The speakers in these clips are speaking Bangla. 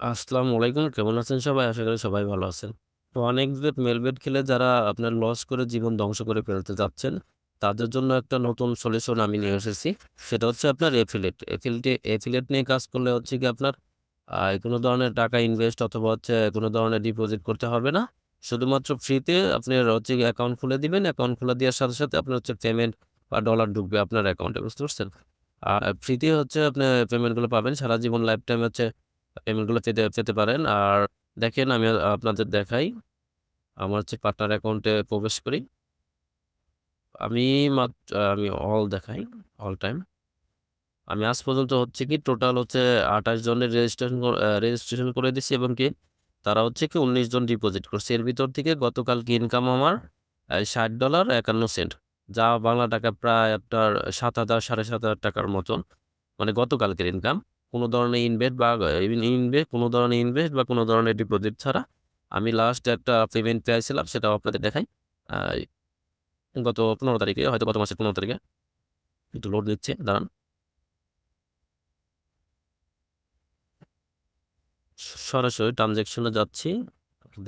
আসসালামু আলাইকুম। কেমন আছেন সবাই? আশা করি সবাই ভালো আছেন। তো অনেক বেট মেল বেট খেলে যারা আপনার লস করে জীবন ধ্বংস করে ফেলতে যাচ্ছেন, তাদের জন্য একটা নতুন সলিউশন আমি নিয়ে এসেছি। সেটা হচ্ছে আপনার এফিলিয়েট। এফিলিয়েট নিয়ে কাজ করলে হচ্ছে গিয়ে আপনার কোনো ধরনের টাকা ইনভেস্ট অথবা হচ্ছে কোনো ধরনের ডিপোজিট করতে হবে না। শুধুমাত্র ফ্রিতে আপনার হচ্ছে গিয়ে অ্যাকাউন্ট খুলে দিবেন। অ্যাকাউন্ট খোলা দেওয়ার সাথে, সাথে আপনার হচ্ছে পেমেন্ট বা ডলার ঢুকবে আপনার অ্যাকাউন্টে। বুঝতে পারছেন? ফ্রিতে হচ্ছে আপনি পেমেন্টগুলো পাবেন। সারা জীবন লাইফ টাইম হচ্ছে পেমেন্টগুলো পেতে পেতে পারেন। আর দেখেন আমি আপনাদের দেখাই। আমার হচ্ছে পার্টনার অ্যাকাউন্টে প্রবেশ করি। আমি আমি অল দেখাই, অল টাইম। আমি আজ পর্যন্ত হচ্ছে কি টোটাল হচ্ছে ২৮ জনের রেজিস্ট্রেশন করে দিছি এবং কি তারা হচ্ছে কি ১৯ জন ডিপোজিট করছে। এর ভিতর থেকে গতকালকে ইনকাম আমার $৬০.৫১ যা বাংলা টাকা প্রায় আপনার ৭,০০০ ৳৭,৫০০ মতন। মানে গতকালকের ইনকাম। কোন ধরনের কোন ধরনের ইনভেস্ট বা কোন ধরনের ডিপোজিট ছাড়া আমি লাস্ট একটা পেমেন্ট পেয়েছিলাম সেটাও আপনাদের দেখাই। আ গত ১৫ তারিখে হয়তো গত মাসের ১৫ তারিখে। একটু লোড নিচ্ছে দাঁড়ান। সরাসরি ট্রান্সেকশন এ যাচ্ছি।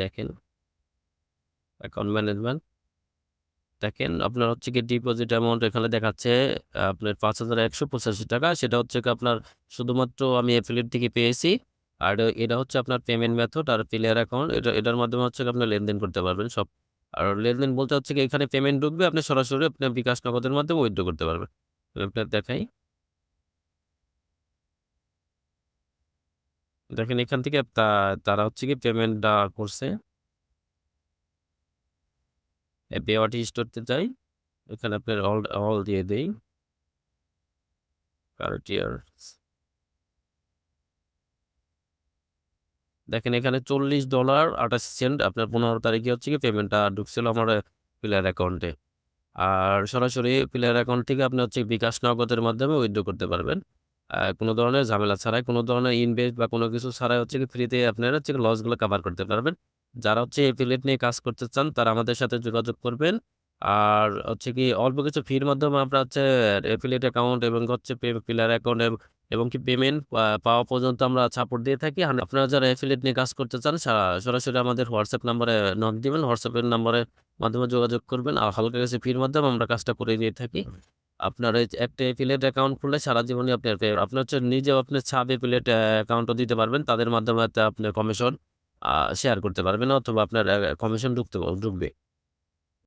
দেখেন অ্যাকাউন্ট ম্যানেজমেন্ট। দেখেন আপনার হচ্ছে গিয়ে ডিপোজিট অ্যামাউন্ট এখানে দেখাচ্ছে আপনার ৳৫,১৮৫ সেটা হচ্ছে গিয়ে আপনার শুধুমাত্র আমি এফিলিয়েট থেকে পেয়েছি। আর এটা হচ্ছে আপনার পেমেন্ট মেথড আর প্লেয়ার অ্যাকাউন্ট এটার মাধ্যমে হচ্ছে গিয়ে আপনি লেনদেন করতে পারবেন সব। আর লেনদেন বলতে হচ্ছে গিয়ে এখানে পেমেন্ট ঢুকবে আপনি সরাসরি আপনার বিকাশ নগদের মাধ্যমে উইথড্র করতে পারবেন। আমি আপনার দেখাই। দেখেন এখান থেকে তারা হচ্ছে গিয়ে পেমেন্টটা করছে। পেওয়াটি স্টোরতে যাই। এখানে আপনার অল অল দিয়ে দেই। কার্টিয়ার দেখেন এখানে $40.৮৮ আপনার ১৫ তারিখে হচ্ছে গিয়ে পেমেন্টটা ঢুকছিল আমার প্লেয়ার অ্যাকাউন্টে। আর সরাসরি প্লেয়ার অ্যাকাউন্ট থেকে আপনি হচ্ছে বিকাশ নগদের মাধ্যমে উইথড্র করতে পারবেন। কোন ধরনের ঝামেলা ছাড়াই, কোন ধরনের ইনভেস্ট বা কোন কিছু ছাড়াই হচ্ছে গিয়ে ফ্রিতে আপনারা হচ্ছে লসগুলো কভার করতে পারবেন। যারা হচ্ছে এফিলিয়েট নিয়ে কাজ করতে চান তারা আমাদের সাথে যোগাযোগ করবেন। আর হচ্ছে কি অল্প কিছু ফির মাধ্যমে আমরা হচ্ছে এফিলিয়েট অ্যাকাউন্ট এবং হচ্ছে প্লেয়ার অ্যাকাউন্ট এবং কি পেমেন্ট পাওয়া পর্যন্ত আমরা সাপোর্ট দিয়ে থাকি। আপনারা যারা এফিলিয়েট নিয়ে কাজ করতে চান সরাসরি আমাদের WhatsApp নাম্বারে নক দিবেন। WhatsApp এর নাম্বারে মাধ্যমে যোগাযোগ করবেন। আর হালকা কিছু ফির মাধ্যমে আমরা কাজটা করে দিয়ে থাকি। আপনার এই একটা এফিলিয়েট অ্যাকাউন্ট খুললে সারা জীবনই আপনি হচ্ছে নিজেও আপনি সাব এফিলিয়েট অ্যাকাউন্টও দিতে পারবেন। তাদের মাধ্যমে আপনি কমিশন শেয়ার করতে পারবেন অথবা আপনার কমিশন ঢুকবে।